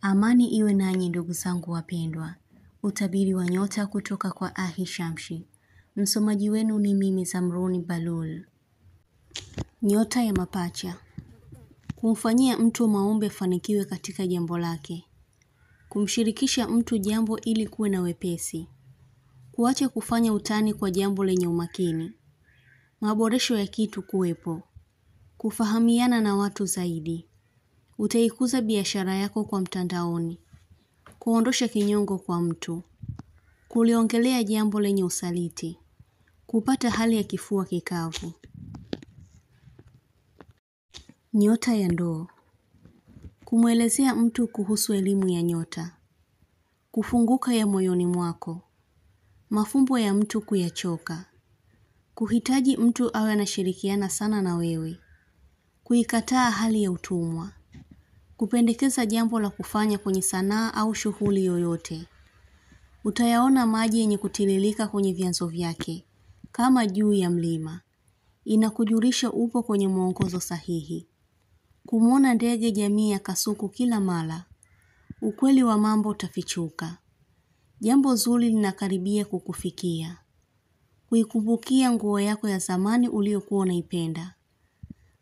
Amani iwe nanyi ndugu zangu wapendwa. Utabiri wa nyota kutoka kwa Ahishamshi. Msomaji wenu ni mimi Zamruni Balul. Nyota ya mapacha. Kumfanyia mtu maombi afanikiwe katika jambo lake. Kumshirikisha mtu jambo ili kuwe na wepesi. Kuacha kufanya utani kwa jambo lenye umakini. Maboresho ya kitu kuwepo. Kufahamiana na watu zaidi. Utaikuza biashara yako kwa mtandaoni. Kuondosha kinyongo kwa mtu. Kuliongelea jambo lenye usaliti. Kupata hali ya kifua kikavu. Nyota ya ndoo. Kumwelezea mtu kuhusu elimu ya nyota. Kufunguka ya moyoni mwako. Mafumbo ya mtu kuyachoka. Kuhitaji mtu awe anashirikiana sana na wewe. Kuikataa hali ya utumwa. Kupendekeza jambo la kufanya kwenye sanaa au shughuli yoyote. Utayaona maji yenye kutililika kwenye vyanzo vyake, kama juu ya mlima. Inakujulisha upo kwenye mwongozo sahihi. Kumuona ndege jamii ya kasuku kila mara. Ukweli wa mambo utafichuka. Jambo zuri linakaribia kukufikia. Kuikumbukia nguo yako ya zamani uliokuwa unaipenda.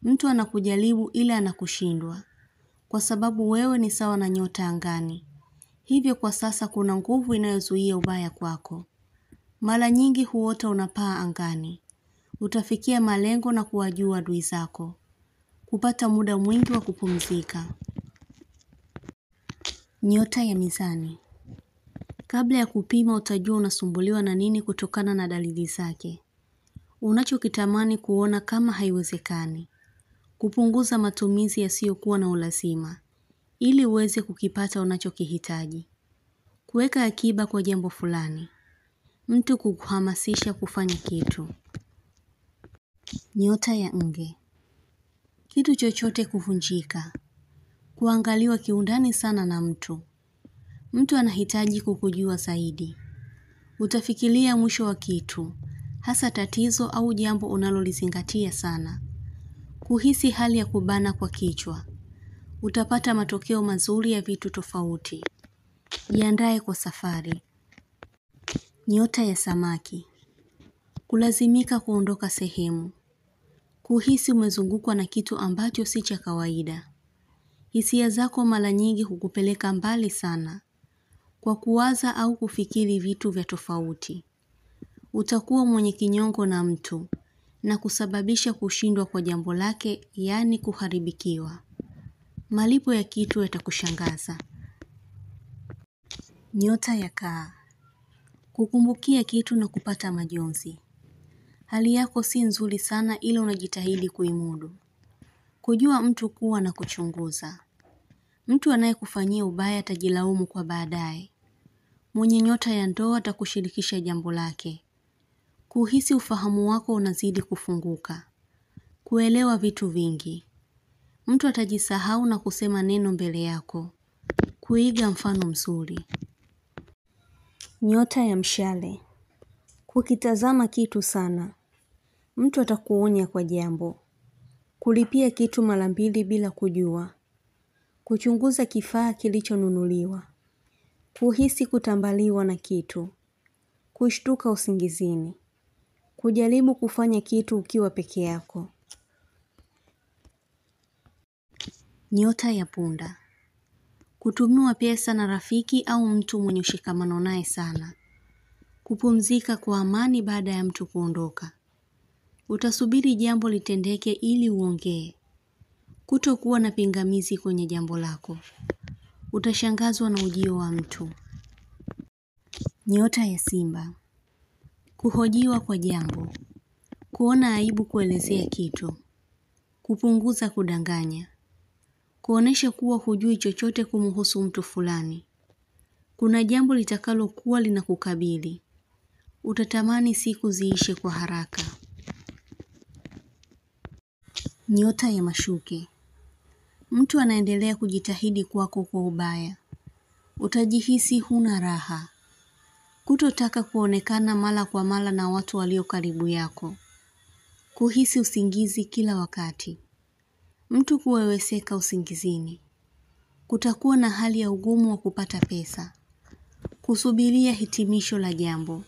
Mtu anakujaribu ila anakushindwa. Kwa sababu wewe ni sawa na nyota angani. Hivyo kwa sasa kuna nguvu inayozuia ubaya kwako. Mara nyingi huota unapaa angani. Utafikia malengo na kuwajua adui zako. Kupata muda mwingi wa kupumzika. Nyota ya mizani. Kabla ya kupima utajua unasumbuliwa na nini kutokana na dalili zake. Unachokitamani kuona kama haiwezekani. Kupunguza matumizi yasiyokuwa na ulazima. Ili uweze kukipata unachokihitaji. Kuweka akiba kwa jambo fulani. Mtu kukuhamasisha kufanya kitu. Nyota ya nge. Kitu chochote kuvunjika. Kuangaliwa kiundani sana na mtu. Mtu anahitaji kukujua zaidi. Utafikiria mwisho wa kitu. Hasa tatizo au jambo unalolizingatia sana. Kuhisi hali ya kubana kwa kichwa. Utapata matokeo mazuri ya vitu tofauti. Jiandae kwa safari. Nyota ya samaki. Kulazimika kuondoka sehemu. Kuhisi umezungukwa na kitu ambacho si cha kawaida. Hisia zako mara nyingi hukupeleka mbali sana. Kwa kuwaza au kufikiri vitu vya tofauti. Utakuwa mwenye kinyongo na mtu. Na kusababisha kushindwa kwa jambo lake, yaani kuharibikiwa. Malipo ya kitu yatakushangaza. Nyota ya kaa. Kukumbukia kitu na kupata majonzi. Hali yako si nzuri sana ila unajitahidi kuimudu. Kujua mtu kuwa na kuchunguza. Mtu anayekufanyia ubaya atajilaumu kwa baadaye. Mwenye nyota ya ndoo atakushirikisha jambo lake. Kuhisi ufahamu wako unazidi kufunguka. Kuelewa vitu vingi. Mtu atajisahau na kusema neno mbele yako. Kuiga mfano mzuri. Nyota ya mshale. Kukitazama kitu sana. Mtu atakuonya kwa jambo. Kulipia kitu mara mbili bila kujua. Kuchunguza kifaa kilichonunuliwa. Kuhisi kutambaliwa na kitu. Kushtuka usingizini. Kujaribu kufanya kitu ukiwa peke yako. Nyota ya punda. Kutumiwa pesa na rafiki au mtu mwenye ushikamano naye sana. Kupumzika kwa amani baada ya mtu kuondoka. Utasubiri jambo litendeke ili uongee. Kutokuwa na pingamizi kwenye jambo lako. Utashangazwa na ujio wa mtu. Nyota ya simba. Kuhojiwa kwa jambo. Kuona aibu kuelezea kitu. Kupunguza kudanganya. Kuonesha kuwa hujui chochote kumhusu mtu fulani. Kuna jambo litakalokuwa linakukabili. Utatamani siku ziishe kwa haraka. Nyota ya mashuke. Mtu anaendelea kujitahidi kwako kwa ubaya. Utajihisi huna raha. Kutotaka kuonekana mara kwa mara na watu walio karibu yako. Kuhisi usingizi kila wakati. Mtu kuweweseka usingizini. Kutakuwa na hali ya ugumu wa kupata pesa. Kusubiria hitimisho la jambo.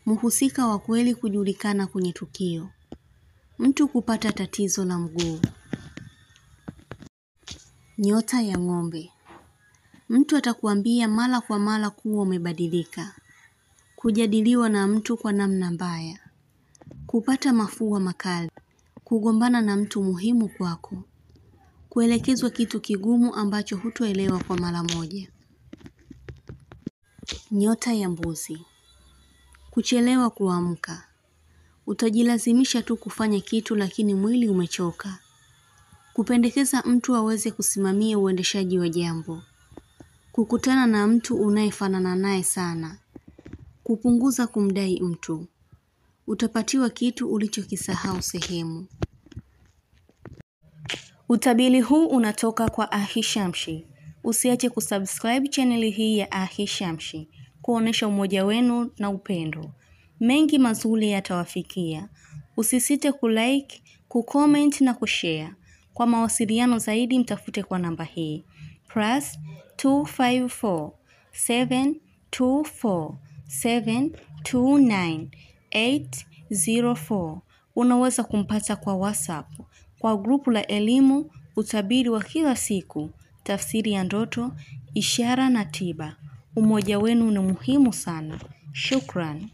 Mhusika wa kweli kujulikana kwenye tukio. Mtu kupata tatizo la mguu. Nyota ya ng'ombe. Mtu atakuambia mara kwa mara kuwa umebadilika. Kujadiliwa na mtu kwa namna mbaya. Kupata mafua makali. Kugombana na mtu muhimu kwako. Kuelekezwa kitu kigumu ambacho hutoelewa kwa mara moja. Nyota ya mbuzi. Kuchelewa kuamka. Utajilazimisha tu kufanya kitu lakini mwili umechoka. Kupendekeza mtu aweze kusimamia uendeshaji wa jambo. Kukutana na mtu unayefanana naye sana. Kupunguza kumdai mtu. Utapatiwa kitu ulichokisahau sehemu. Utabiri huu unatoka kwa Ahishamshi. Usiache kusubscribe channel hii ya Ahishamshi, kuonesha umoja wenu na upendo. Mengi mazuri yatawafikia. Usisite kulike, kucomment na kushare. Kwa mawasiliano zaidi mtafute kwa namba hii +254 724 729 804. Unaweza kumpata kwa WhatsApp, kwa grupu la elimu, utabiri wa kila siku, tafsiri ya ndoto, ishara na tiba. Umoja wenu ni muhimu sana. Shukran.